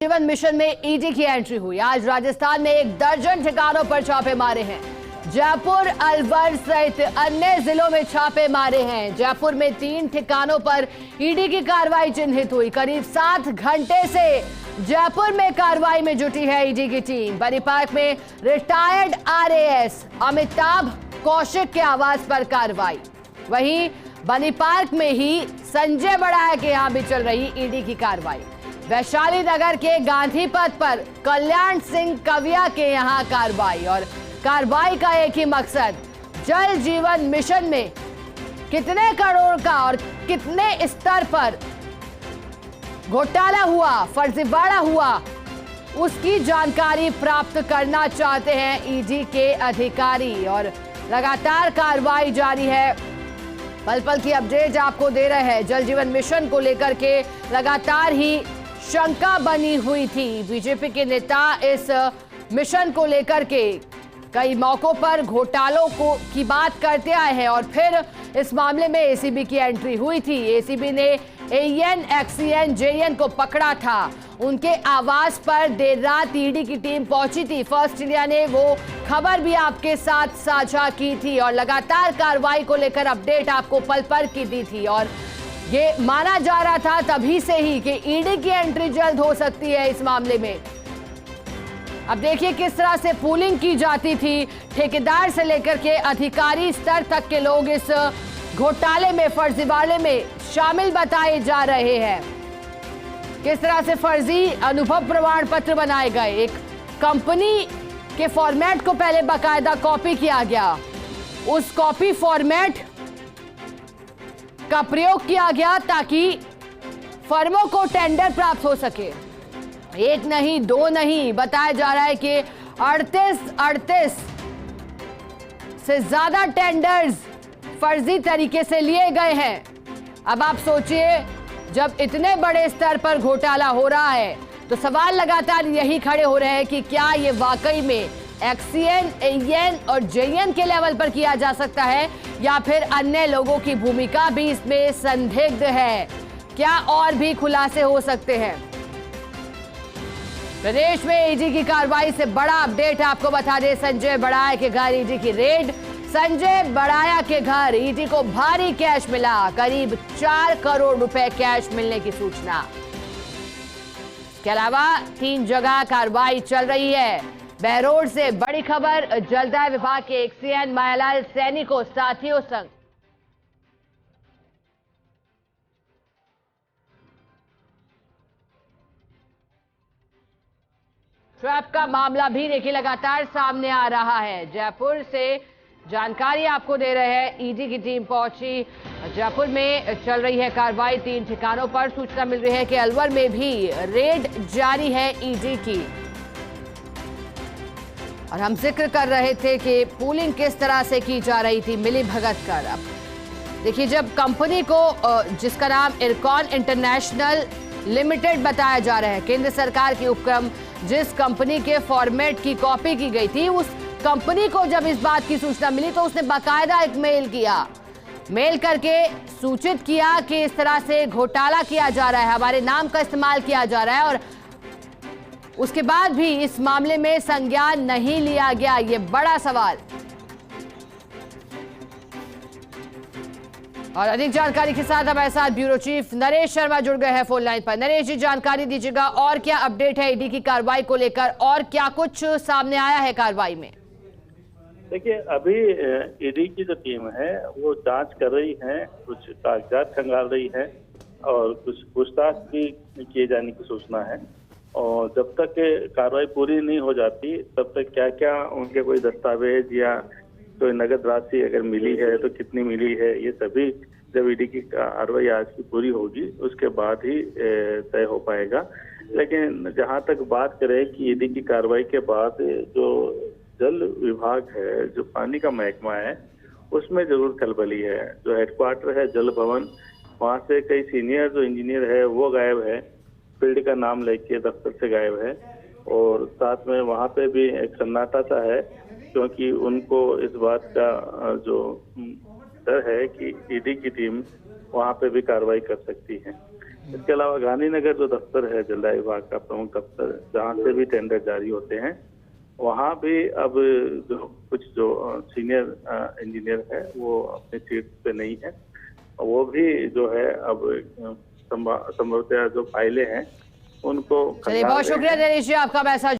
जीवन मिशन में ईडी की एंट्री हुई। आज राजस्थान में 1 दर्जन ठिकानों पर छापे मारे हैं। जयपुर, अलवर सहित अन्य जिलों में छापे मारे हैं। जयपुर में 3 ठिकानों पर ईडी की कार्रवाई चिन्हित हुई। करीब 7 घंटे से जयपुर में कार्रवाई में जुटी है ईडी की टीम। बनी पार्क में रिटायर्ड आरएएस अमिताभ कौशिक के आवास पर कार्रवाई। वहीं बनी पार्क में ही संजय बड़ाया के यहां भी चल रही ईडी की कार्रवाई। वैशाली नगर के गांधी पथ पर कल्याण सिंह कविया के यहां कार्रवाई। और कार्रवाई का एक ही मकसद, जल जीवन मिशन में कितने करोड़ का और कितने स्तर पर घोटाला हुआ, फर्जीवाड़ा हुआ, उसकी जानकारी प्राप्त करना चाहते हैं ईडी के अधिकारी। और लगातार कार्रवाई जारी है। पल पल की अपडेट आपको दे रहे हैं। जल जीवन मिशन को लेकर के लगातार ही शंका बनी हुई थी। बीजेपी के नेता इस मिशन को लेकर के कई मौकों पर घोटालों की बात करते आए हैं और फिर इस मामले में एसीबी की एंट्री हुई थी। एसीबी ने एएन, एक्सीएन, जेएन को पकड़ा था। उनके आवास पर देर रात ईडी की टीम पहुंची थी। फर्स्ट इंडिया ने वो खबर भी आपके साथ साझा की थी और लगातार कार्रवाई को लेकर अपडेट आपको पल पल की दी थी। और ये माना जा रहा था तभी से ही कि ईडी की एंट्री जल्द हो सकती है इस मामले में। अब देखिए किस तरह से पूलिंग की जाती थी। ठेकेदार से लेकर के अधिकारी स्तर तक के लोग इस घोटाले में, फर्जीवाड़े में शामिल बताए जा रहे हैं। किस तरह से फर्जी अनुभव प्रमाण पत्र बनाए गए। एक कंपनी के फॉर्मेट को पहले बाकायदा कॉपी किया गया, उस कॉपी फॉर्मेट का प्रयोग किया गया ताकि फर्मों को टेंडर प्राप्त हो सके। 1 नहीं, 2 नहीं, बताया जा रहा है कि 38 से ज्यादा टेंडर्स फर्जी तरीके से लिए गए हैं। अब आप सोचिए, जब इतने बड़े स्तर पर घोटाला हो रहा है तो सवाल लगातार यही खड़े हो रहे हैं कि क्या ये वाकई में एक्सीएन, एएन और जेएन के लेवल पर किया जा सकता है या फिर अन्य लोगों की भूमिका भी इसमें संदिग्ध है। क्या और भी खुलासे हो सकते हैं। प्रदेश में ईडी की कार्रवाई से बड़ा अपडेट आपको बता दें। संजय बड़ाया के घर ईडी की रेड। संजय बड़ाया के घर ईडी को भारी कैश मिला। करीब 4 करोड़ रुपए कैश मिलने की सूचना। इसके अलावा 3 जगह कार्रवाई चल रही है। बहरोड से बड़ी खबर, जलदाय विभाग के एक्सीएन मायालाल सैनी को साथियों संग ट्रैप का मामला भी देखिए लगातार सामने आ रहा है। जयपुर से जानकारी आपको दे रहे हैं। ईडी की टीम पहुंची। जयपुर में चल रही है कार्रवाई 3 ठिकानों पर। सूचना मिल रही है कि अलवर में भी रेड जारी है ईडी की। और हम जिक्र कर रहे थे कि पूलिंग किस तरह से की जा रही थी, मिली भगत कर। अब देखिए, जब कंपनी को जिसका नाम इरकॉन इंटरनेशनल लिमिटेड बताया जा रहा है, केंद्र सरकार की उपक्रम जिस कंपनी के फॉर्मेट की कॉपी की गई थी, उस कंपनी को जब इस बात की सूचना मिली तो उसने बाकायदा एक मेल किया। मेल करके सूचित किया कि इस तरह से घोटाला किया जा रहा है, हमारे नाम का इस्तेमाल किया जा रहा है। और उसके बाद भी इस मामले में संज्ञान नहीं लिया गया, ये बड़ा सवाल। और अधिक जानकारी के साथ हमारे साथ ब्यूरो चीफ नरेश शर्मा जुड़ गए हैं फोन लाइन पर। नरेश जी, जानकारी दीजिएगा, और क्या अपडेट है ईडी की कार्रवाई को लेकर, और क्या कुछ सामने आया है कार्रवाई में। देखिए, अभी ईडी की जो टीम है वो जांच कर रही है, कुछ कागजात खंगाल रही है और कुछ पूछताछ भी किए जाने की सूचना है। और जब तक कार्रवाई पूरी नहीं हो जाती तब तक क्या क्या उनके कोई दस्तावेज या कोई नगद राशि अगर मिली है तो कितनी मिली है, ये सभी जब ईडी की कार्रवाई आज की पूरी होगी उसके बाद ही तय हो पाएगा। लेकिन जहां तक बात करें कि ईडी की कार्रवाई के बाद जो जल विभाग है, जो पानी का महकमा है, उसमें जरूर खलबली है। जो हेडक्वार्टर है जल भवन, वहाँ से कई सीनियर जो इंजीनियर है वो गायब है, फील्ड का नाम लेके दफ्तर से गायब है। और साथ में वहाँ पे भी एक सन्नाटा सा है, क्योंकि उनको इस बात का जो डर है कि ईडी की टीम वहाँ पे भी कार्रवाई कर सकती है। इसके अलावा गांधीनगर जो दफ्तर है जलदाय विभाग का प्रमुख दफ्तर, जहाँ से भी टेंडर जारी होते हैं, वहाँ भी अब जो सीनियर इंजीनियर है वो अपनी सीट पे नहीं है। वो भी जो है अब संभवतः जो फाइलें हैं उनको चलिए, बहुत शुक्रिया दिनेश जी, आपका मैसेज